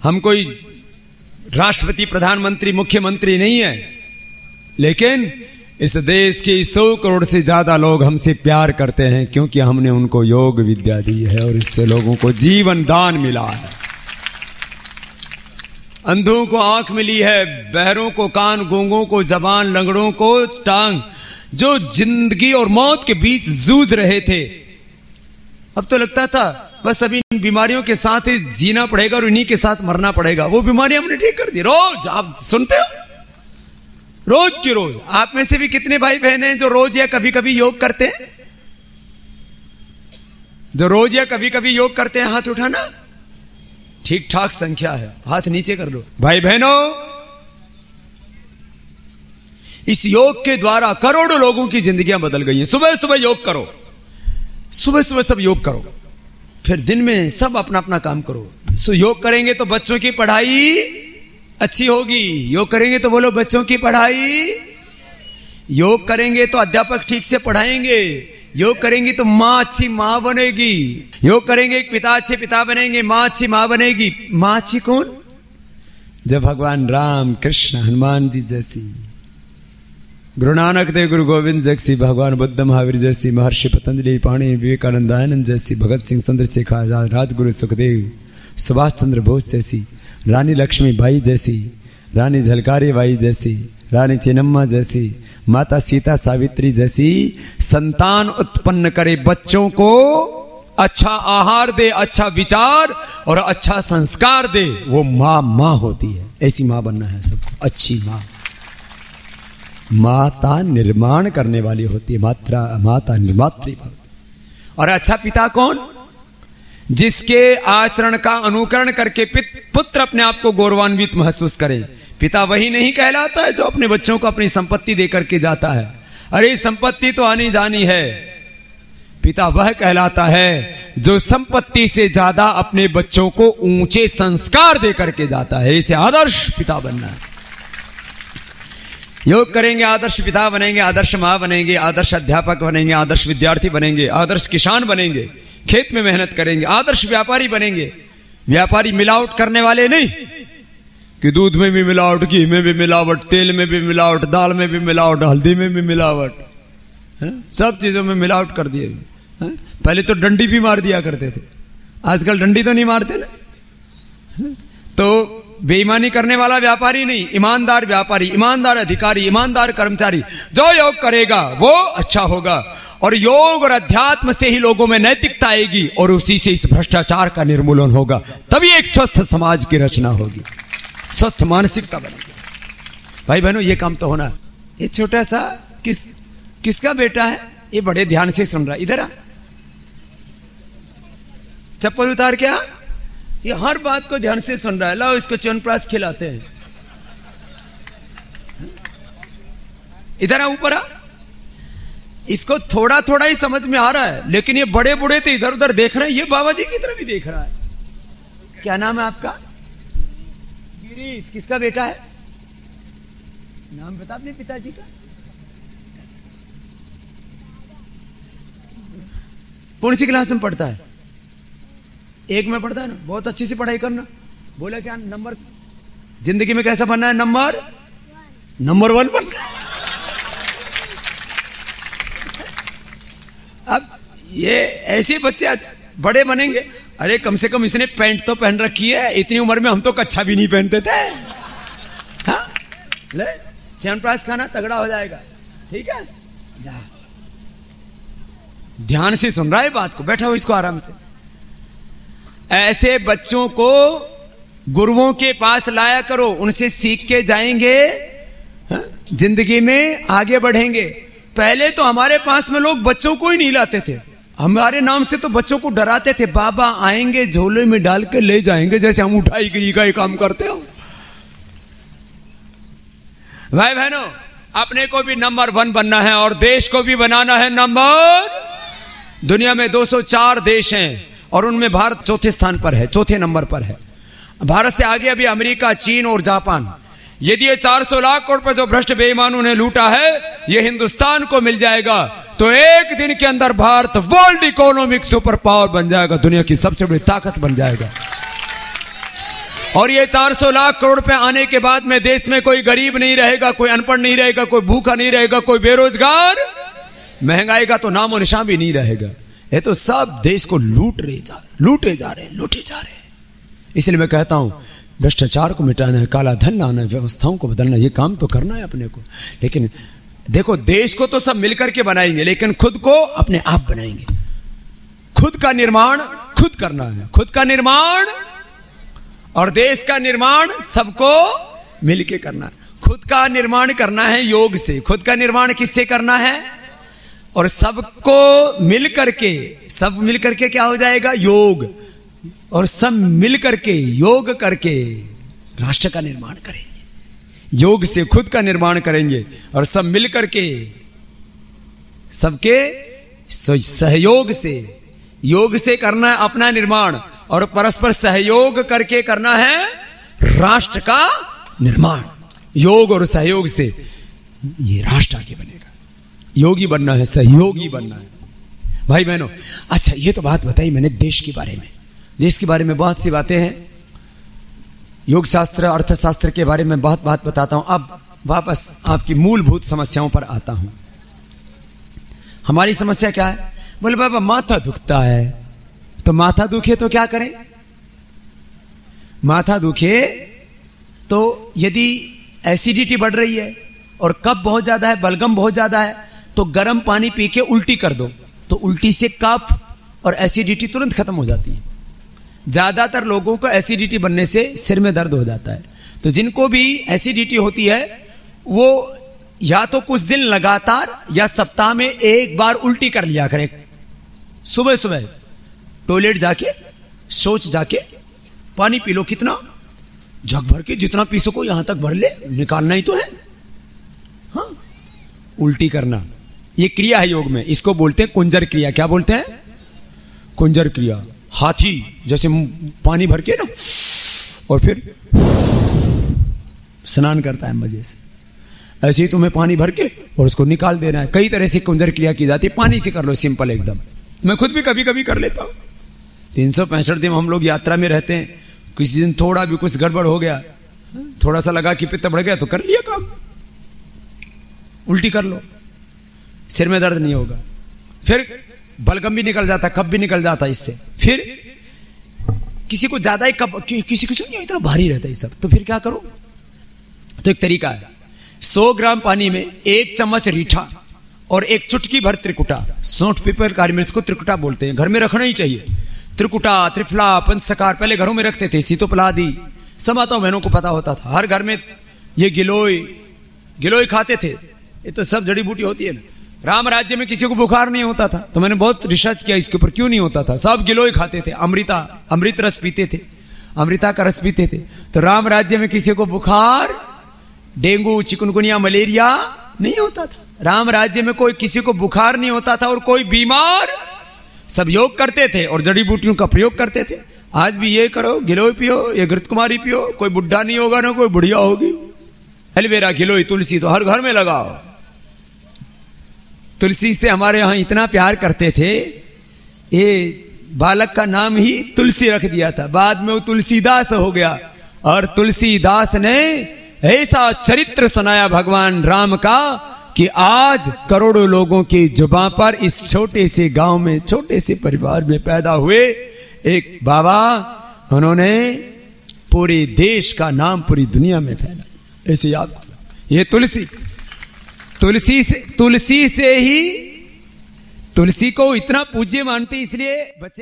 हम कोई राष्ट्रपति, प्रधानमंत्री, मुख्यमंत्री नहीं है, लेकिन इस देश के 100 करोड़ से ज्यादा लोग हमसे प्यार करते हैं क्योंकि हमने उनको योग विद्या दी है और इससे लोगों को जीवन दान मिला है। अंधों को आंख मिली है, बहरों को कान, गूंगों को जबान, लंगड़ों को टांग, जो जिंदगी और मौत के बीच जूझ रहे थे। अब तो लगता था बस अभी इन बीमारियों के साथ ही जीना पड़ेगा और इन्हीं के साथ मरना पड़ेगा। वो बीमारियां हमने ठीक कर दी। रोज आप सुनते हो, रोज की रोज। आप में से भी कितने भाई बहन हैं जो रोज या कभी कभी योग करते हैं? जो रोज या कभी कभी योग करते हैं, हाथ उठाना। ठीक ठाक संख्या है, हाथ नीचे कर लो। भाई बहनों, इस योग के द्वारा करोड़ों लोगों की जिंदगियां बदल गई हैं। सुबह सुबह योग करो, सुबह सुबह सब योग करो, फिर दिन में सब अपना अपना काम करो। सो योग करेंगे तो बच्चों की पढ़ाई अच्छी होगी। योग करेंगे तो बोलो बच्चों की पढ़ाई। योग करेंगे तो अध्यापक ठीक से पढ़ाएंगे। योग करेंगे तो माँ अच्छी माँ बनेगी। योग करेंगे पिता अच्छे पिता बनेंगे, माँ अच्छी माँ बनेगी। माँ अच्छी कौन? जब भगवान राम, कृष्ण, हनुमान जी जैसी, गुरु नानक देव, गुरु गोविंद जैसी, भगवान बुद्ध, महावीर जैसी, महर्षि पतंजलि, पाणि, विवेकानंद, दयानंद जैसी, भगत सिंह, चंद्रशेखर, राजगुरु सुखदेव, सुभाष चंद्र बोस जैसी, रानी लक्ष्मीबाई जैसी, रानी झलकारी बाई जैसी, रानी चिन्नम्मा जैसी, माता सीता सावित्री जैसी संतान उत्पन्न करे, बच्चों को अच्छा आहार दे, अच्छा विचार और अच्छा संस्कार दे, वो माँ होती है। ऐसी माँ बनना है सबको, अच्छी माँ। माता निर्माण करने वाली होती है, माता निर्मात्री। और अच्छा पिता कौन? जिसके आचरण का अनुकरण करके पुत्र अपने आप को गौरवान्वित महसूस करे। पिता वही नहीं कहलाता है जो अपने बच्चों को अपनी संपत्ति देकर के जाता है। अरे संपत्ति तो आनी जानी है। पिता वह कहलाता है जो संपत्ति से ज्यादा अपने बच्चों को ऊंचे संस्कार देकर के जाता है। इसे आदर्श पिता बनना है। योग करेंगे, आदर्श पिता बनेंगे, आदर्श मां बनेंगे, आदर्श अध्यापक बनेंगे, आदर्श विद्यार्थी बनेंगे, आदर्श किसान बनेंगे, खेत में मेहनत करेंगे, आदर्श व्यापारी बनेंगे। व्यापारी मिलावट करने वाले नहीं कि दूध में भी मिलावट, घी में भी मिलावट, तेल में भी मिलावट, दाल में भी मिलावट, हल्दी में भी मिलावट, सब चीजों में मिलावट कर दिए। पहले तो डंडी भी मार दिया करते थे, आजकल डंडी तो नहीं मारते ना। तो बेईमानी करने वाला व्यापारी नहीं, ईमानदार व्यापारी, ईमानदार अधिकारी, ईमानदार कर्मचारी। जो योग करेगा वो अच्छा होगा। और योग और अध्यात्म से ही लोगों में नैतिकता आएगी और उसी से इस भ्रष्टाचार का निर्मूलन होगा। तभी एक स्वस्थ समाज की रचना होगी, स्वस्थ मानसिकता बनेगी। भाई बहनों, ये काम तो होना। ये छोटा सा किसका बेटा है? ये बड़े ध्यान से सुन रहा है। इधर आ, चप्पल उतार के आ। ये हर बात को ध्यान से सुन रहा है। लाओ इसको च्यवनप्राश खिलाते हैं। इधर आ, ऊपर आ। इसको थोड़ा थोड़ा ही समझ में आ रहा है, लेकिन ये बड़े बूढ़े तो इधर उधर देख रहे हैं। ये बाबा जी की तरफ भी देख रहा है। क्या नाम है आपका? गिरीश। किसका बेटा है? नाम बता अपने पिताजी का। कौन सी क्लास में पढ़ता है? 1 में पढ़ता है ना। बहुत अच्छी से पढ़ाई करना। बोला क्या नंबर जिंदगी में कैसा बनना है? नंबर 1 बनना। अब ये ऐसे बच्चे बड़े बनेंगे। अरे कम से कम इसने पैंट तो पहन रखी है। इतनी उम्र में हम तो कच्छा भी नहीं पहनते थे। हाँ? ले च्यवनप्राश खाना, तगड़ा हो जाएगा। ठीक है, जा। ध्यान से सुन रहा है बात को। बैठा हो इसको आराम से। ऐसे बच्चों को गुरुओं के पास लाया करो, उनसे सीख के जाएंगे, जिंदगी में आगे बढ़ेंगे। पहले तो हमारे पास में लोग बच्चों को ही नहीं लाते थे। हमारे नाम से तो बच्चों को डराते थे। बाबा आएंगे, झोले में डाल के ले जाएंगे, जैसे हम उठाई गई का काम करते हो। भाई बहनों, अपने को भी नंबर 1 बनना है और देश को भी बनाना है नंबर। दुनिया में 204 देश हैं और उनमें भारत चौथे स्थान पर है, चौथे नंबर पर है। भारत से आगे अभी अमेरिका, चीन और जापान। यदि ये 400 लाख करोड़ पर जो भ्रष्ट बेईमानों ने लूटा है, ये हिंदुस्तान को मिल जाएगा तो एक दिन के अंदर Bharat world economic super power बन जाएगा, दुनिया की सबसे बड़ी ताकत बन जाएगा। और ये 400 लाख करोड़ रुपए आने के बाद में देश में कोई गरीब नहीं रहेगा, कोई अनपढ़ नहीं रहेगा, कोई भूखा नहीं रहेगा, कोई बेरोजगार, महंगाई का तो नामो निशान भी नहीं रहेगा। ये तो सब देश को लूटे जा रहे हैं। इसलिए मैं कहता हूं भ्रष्टाचार को मिटाना है, काला धन लाना है, व्यवस्थाओं को बदलना, ये काम तो करना है अपने को। लेकिन देखो, देश को तो सब मिलकर के बनाएंगे, लेकिन खुद को अपने आप बनाएंगे। खुद का निर्माण खुद करना है, खुद का निर्माण और देश का निर्माण सबको मिलके करना है। खुद का निर्माण करना है योग से। खुद का निर्माण किससे करना है? और सबको मिलकर के क्या हो जाएगा? योग। और सब मिलकर के योग करके राष्ट्र का निर्माण करेंगे। योग से खुद का निर्माण करेंगे और सब मिलकर के सबके सहयोग से, योग से करना है अपना निर्माण और परस्पर सहयोग करके करना है राष्ट्र का निर्माण। योग और सहयोग से ये राष्ट्र आगे बनेगा। योगी बनना है, सहयोगी बनना है। भाई बहनों, अच्छा ये तो बात बताई मैंने देश के बारे में। देश के बारे में बहुत सी बातें हैं, योग शास्त्र, अर्थशास्त्र के बारे में बहुत बात बताता हूं। अब वापस आपकी मूलभूत समस्याओं पर आता हूं। हमारी समस्या क्या है? बोले बाबा माथा दुखता है। तो माथा दुखे तो क्या करें? माथा दुखे तो यदि एसिडिटी बढ़ रही है और कफ बहुत ज्यादा है, बलगम बहुत ज्यादा है, तो गर्म पानी पी के उल्टी कर दो, तो उल्टी से कफ और एसिडिटी तुरंत खत्म हो जाती है। ज्यादातर लोगों को एसिडिटी बनने से सिर में दर्द हो जाता है। तो जिनको भी एसिडिटी होती है वो या तो कुछ दिन लगातार या सप्ताह में एक बार उल्टी कर लिया करें। सुबह सुबह टॉयलेट जाके, शौच जाके पानी पी लो। कितना? जग भर के, जितना पी सको यहां तक भर ले, निकालना ही तो है। हाँ, उल्टी करना ये क्रिया है योग में। इसको बोलते हैं कुंजर क्रिया। क्या बोलते हैं? कुंजर क्रिया। हाथी जैसे पानी भर के ना और फिर स्नान करता है मजे से, ऐसे ही तुम्हें पानी भर के और उसको निकाल देना है। कई तरह से कुंजर क्रिया की जाती है। पानी से कर लो, सिंपल एकदम। मैं खुद भी कभी कभी कर लेता हूं। 365 दिन हम लोग यात्रा में रहते हैं। किसी दिन थोड़ा भी कुछ गड़बड़ हो गया, थोड़ा सा लगा कि पित्त बढ़ गया, तो कर लिया काम। उल्टी कर लो, सिर में दर्द नहीं होगा। फिर बलगम भी निकल जाता, कफ भी निकल जाता इससे। फिर किसी को ज्यादा ही कफ, किसी इतना भारी रहता है सब, तो फिर क्या करो? तो एक तरीका है, 100 ग्राम पानी में 1 चम्मच रीठा और 1 चुटकी भर त्रिकुटा, सौंठ, पीपल, काली मिर्च को त्रिकुटा बोलते हैं। घर में रखना ही चाहिए। त्रिकुटा, त्रिफला, पंचसकार पहले घरों में रखते थे। सीतोपलादी सब माताओं बहनों को पता होता था। हर घर में ये गिलोय खाते थे। ये तो सब जड़ी बूटी होती है ना। राम राज्य में किसी को बुखार नहीं होता था, तो मैंने बहुत रिसर्च किया इसके ऊपर, क्यों नहीं होता था। सब गिलोय खाते थे, अमृत रस पीते थे, अमृता का रस पीते थे। तो राम राज्य में किसी को बुखार, डेंगू, चिकनगुनिया, मलेरिया नहीं होता था। राम राज्य में कोई किसी को बुखार नहीं होता था और कोई बीमार। सब योग करते थे और जड़ी बूटियों का प्रयोग करते थे। आज भी ये करो, गिलोय पियो, ये घृत कुमारी पियो, कोई बुढ़ा नहीं होगा ना कोई बुढ़िया होगी। एलोवेरा, गिलोय, तुलसी तो हर घर में लगाओ। तुलसी से हमारे यहां इतना प्यार करते थे, ये बालक का नाम ही तुलसी रख दिया था। बाद में वो तुलसीदास हो गया। और तुलसीदास ने ऐसा चरित्र सुनाया भगवान राम का कि आज करोड़ों लोगों की जुबान पर, इस छोटे से गांव में, छोटे से परिवार में पैदा हुए एक बाबा, उन्होंने पूरे देश का नाम पूरी दुनिया में फैला। ऐसे याद, ये तुलसी से ही, तुलसी को इतना पूज्य मानते इसलिए बच्चे